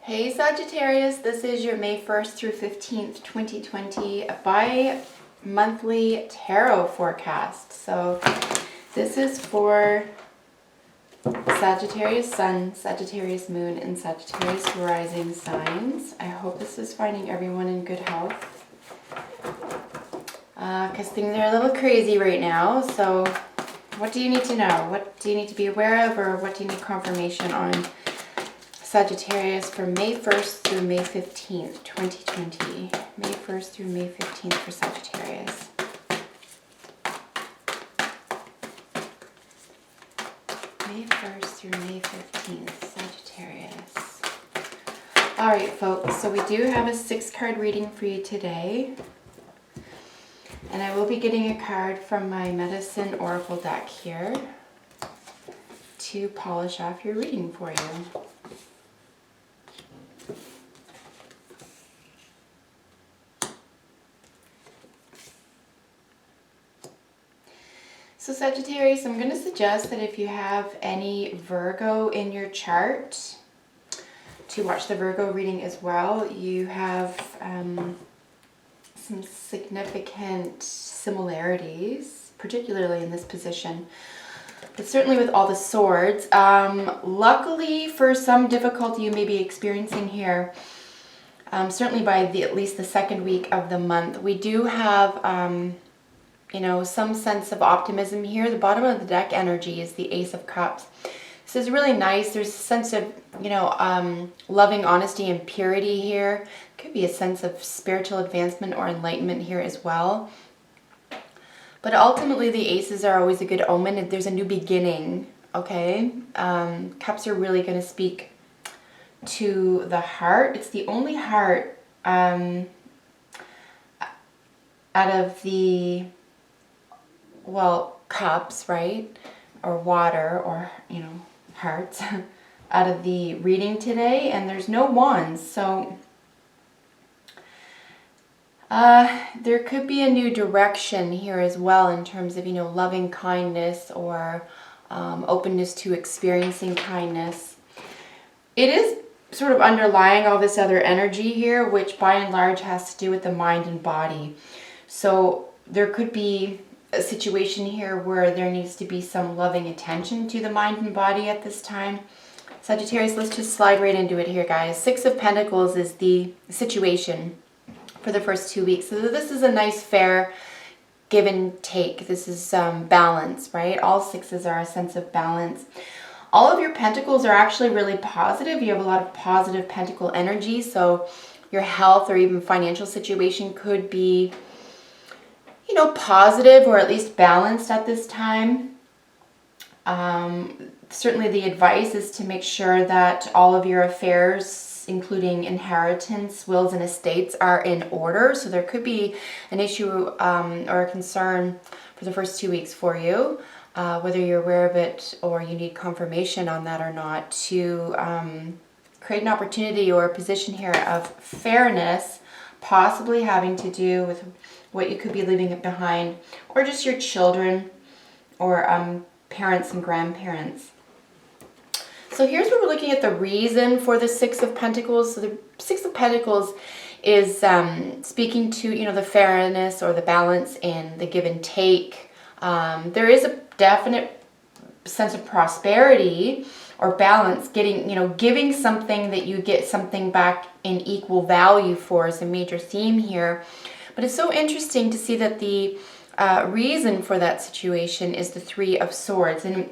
Hey Sagittarius, this is your May 1st through 15th, 2020 bi-monthly tarot forecast. So this is for Sagittarius Sun, Sagittarius Moon, and Sagittarius Rising signs. I hope this is finding everyone in good health. Because things are a little crazy right now. So what do you need to know? What do you need to be aware of, or what do you need confirmation on Sagittarius for May 1st through May 15th, 2020. May 1st through May 15th for Sagittarius. May 1st through May 15th, Sagittarius. Alright folks, so we do have a 6-card reading for you today. And I will be getting a card from my Medicine Oracle deck here to polish off your reading for you. So Sagittarius, I'm going to suggest that if you have any Virgo in your chart, to watch the Virgo reading as well. You have some significant similarities, particularly in this position, but certainly with all the swords. Luckily, for some difficulty you may be experiencing here, certainly by at least the second week of the month, we do have some sense of optimism here. The bottom of the deck energy is the Ace of Cups. This is really nice. There's a sense of, loving honesty and purity here. Could be a sense of spiritual advancement or enlightenment here as well. But ultimately, the aces are always a good omen. There's a new beginning, okay? Cups are really going to speak to the heart. It's the only heart out of the cups, right? Or water, or, hearts out of the reading today. And there's no wands. So there could be a new direction here as well in terms of, loving kindness or openness to experiencing kindness. It is sort of underlying all this other energy here, which by and large has to do with the mind and body. So there could be a situation here where there needs to be some loving attention to the mind and body at this time. Sagittarius, let's just slide right into it here, guys. 6 of Pentacles is the situation for the first 2 weeks. So this is a nice, fair give and take. This is balance, right? All 6s are a sense of balance. All of your pentacles are actually really positive. You have a lot of positive pentacle energy. So your health or even financial situation could be positive or at least balanced at this time. Certainly the advice is to make sure that all of your affairs, including inheritance, wills, and estates, are in order. So there could be an issue or a concern for the first 2 weeks for you, whether you're aware of it or you need confirmation on that or not, to create an opportunity or a position here of fairness, possibly having to do with what you could be leaving behind, or just your children or parents and grandparents. So here's where we're looking at the reason for the 6 of Pentacles. So the 6 of Pentacles is speaking to, the fairness or the balance and the give and take. There is a definite sense of prosperity or balance, giving something that you get something back in equal value for is a major theme here. But it's so interesting to see that the reason for that situation is the 3 of Swords. And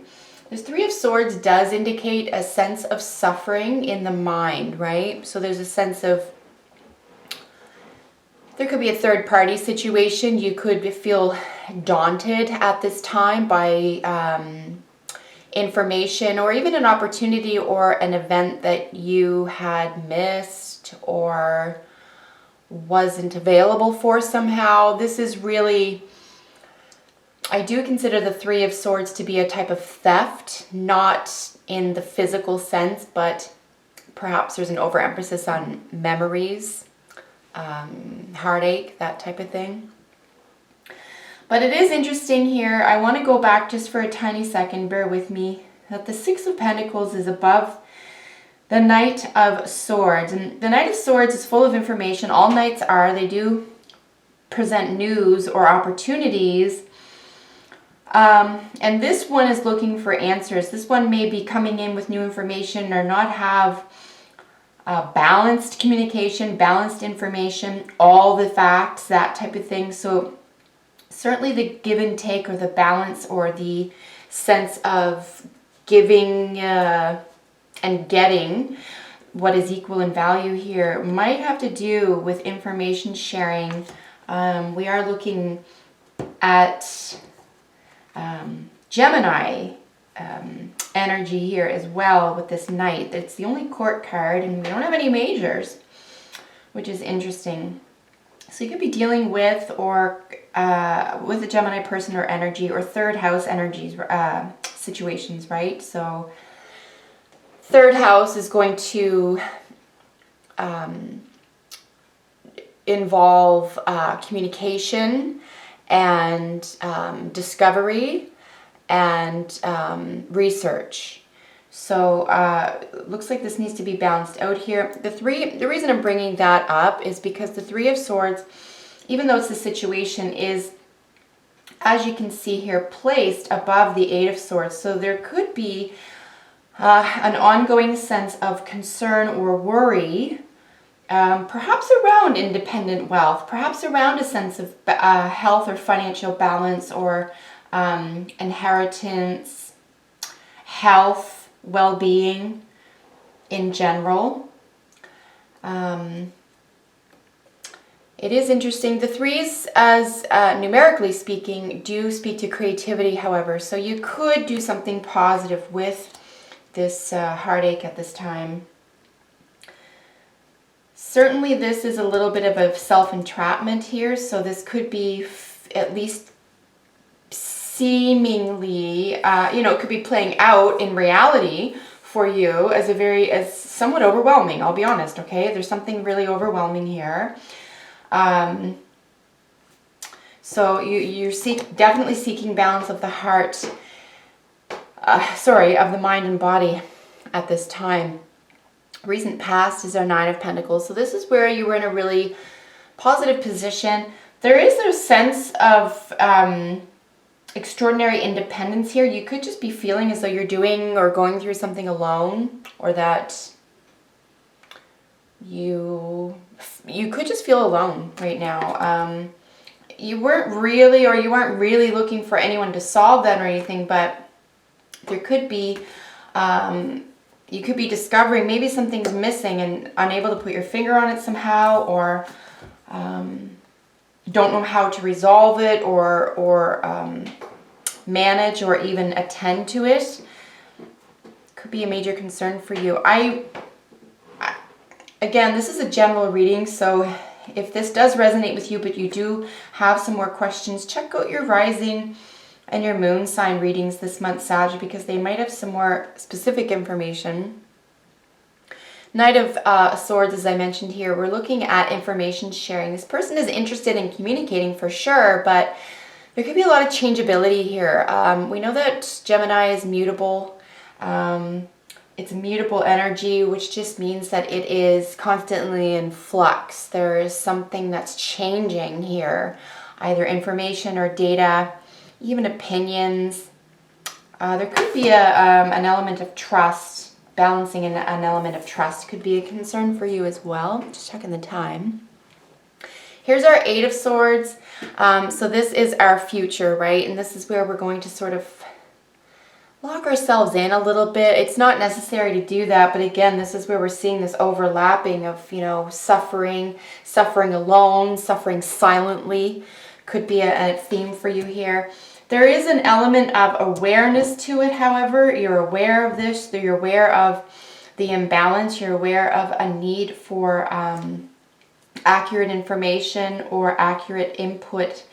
this 3 of Swords does indicate a sense of suffering in the mind, right? So there's a sense of, there could be a third party situation. You could feel daunted at this time by information or even an opportunity or an event that you had missed or wasn't available for somehow. This is really, I do consider the 3 of Swords to be a type of theft, not in the physical sense, but perhaps there's an overemphasis on memories, heartache, that type of thing. But it is interesting here. I want to go back just for a tiny second, bear with me, that the 6 of Pentacles is above the Knight of Swords. And the Knight of Swords is full of information. All knights are. They do present news or opportunities. And this one is looking for answers. This one may be coming in with new information or not have balanced communication, balanced information, all the facts, that type of thing. So certainly the give and take, or the balance, or the sense of giving and getting what is equal in value here might have to do with information sharing. We are looking at Gemini energy here as well with this Knight. It's the only court card, and we don't have any majors, which is interesting. So you could be dealing with with a Gemini person or energy, or third house energies, situations, right? So third house is going to involve communication and discovery and research. So looks like this needs to be balanced out here. The reason I'm bringing that up is because the Three of Swords, even though it's a situation, is, as you can see here, placed above the Eight of Swords. So there could be an ongoing sense of concern or worry, perhaps around independent wealth, perhaps around a sense of health or financial balance, or inheritance, health, well-being in general. It is interesting. The threes, as numerically speaking, do speak to creativity, however. So you could do something positive with this heartache at this time. Certainly this is a little bit of a self-entrapment here. So this could be at least seemingly, it could be playing out in reality for you as somewhat overwhelming. I'll be honest, okay? There's something really overwhelming here. So you're definitely seeking balance of the heart, of the mind and body at this time. Recent past is our Nine of Pentacles. So this is where you were in a really positive position. There is a sense of extraordinary independence here. You could just be feeling as though you're doing or going through something alone, or that you could just feel alone right now. You weren't really looking for anyone to solve that or anything, but there could be, you could be discovering maybe something's missing and unable to put your finger on it somehow, or don't know how to resolve it, or manage, or even attend to it. Could be a major concern for you. Again, this is a general reading, so if this does resonate with you, but you do have some more questions, check out your rising and your moon sign readings this month, Sag, because they might have some more specific information. Knight of Swords, as I mentioned here, we're looking at information sharing. This person is interested in communicating for sure, but there could be a lot of changeability here. We know that Gemini is mutable. It's a mutable energy, which just means that it is constantly in flux. There is something that's changing here, either information or data, even opinions. There could be an element of trust. Balancing an element of trust could be a concern for you as well. Just checking the time. Here's our Eight of Swords. So this is our future, right? And this is where we're going to sort of lock ourselves in a little bit. It's not necessary to do that, but again, this is where we're seeing this overlapping of, suffering alone, suffering silently. Could be a theme for you here. There is an element of awareness to it, however. You're aware of this, you're aware of the imbalance, you're aware of a need for accurate information or accurate input.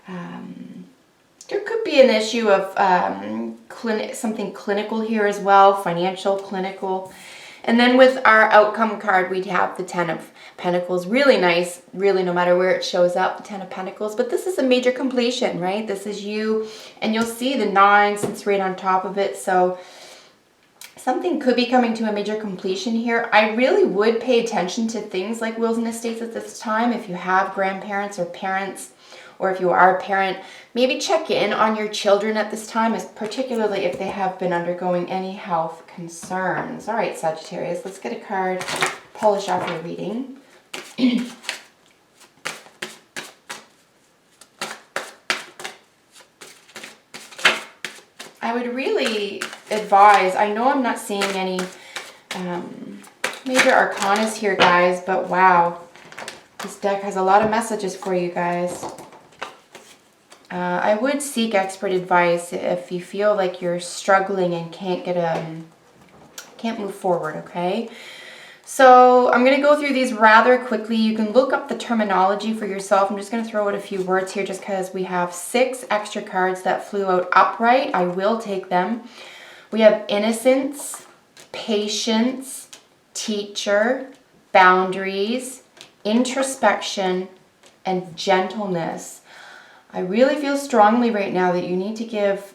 There could be an issue of something clinical here as well, financial, clinical. And then with our outcome card, we'd have the Ten of Pentacles. Really nice, really, no matter where it shows up, the Ten of Pentacles. But this is a major completion, right? This is you. And you'll see the 9 sits right on top of it. So something could be coming to a major completion here. I really would pay attention to things like wills and estates at this time. If you have grandparents or parents, or if you are a parent, maybe check in on your children at this time, particularly if they have been undergoing any health concerns. All right, Sagittarius, let's get a card, polish off your reading. I would really advise, I know I'm not seeing any major arcanas here, guys, but wow, this deck has a lot of messages for you guys. I would seek expert advice if you feel like you're struggling and can't move forward, okay? So I'm going to go through these rather quickly. You can look up the terminology for yourself. I'm just going to throw out a few words here just because we have 6 extra cards that flew out upright. I will take them. We have innocence, patience, teacher, boundaries, introspection, and gentleness. I really feel strongly right now that you need to give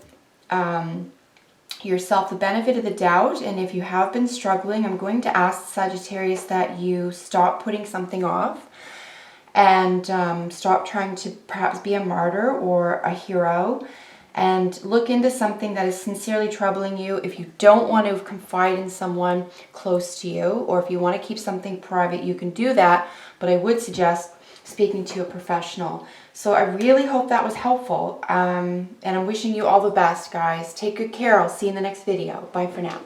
yourself the benefit of the doubt, and if you have been struggling, I'm going to ask Sagittarius that you stop putting something off and stop trying to perhaps be a martyr or a hero, and look into something that is sincerely troubling you. If you don't want to confide in someone close to you, or if you want to keep something private, you can do that, but I would suggest speaking to a professional. So I really hope that was helpful, and I'm wishing you all the best, guys. Take good care. I'll see you in the next video. Bye for now.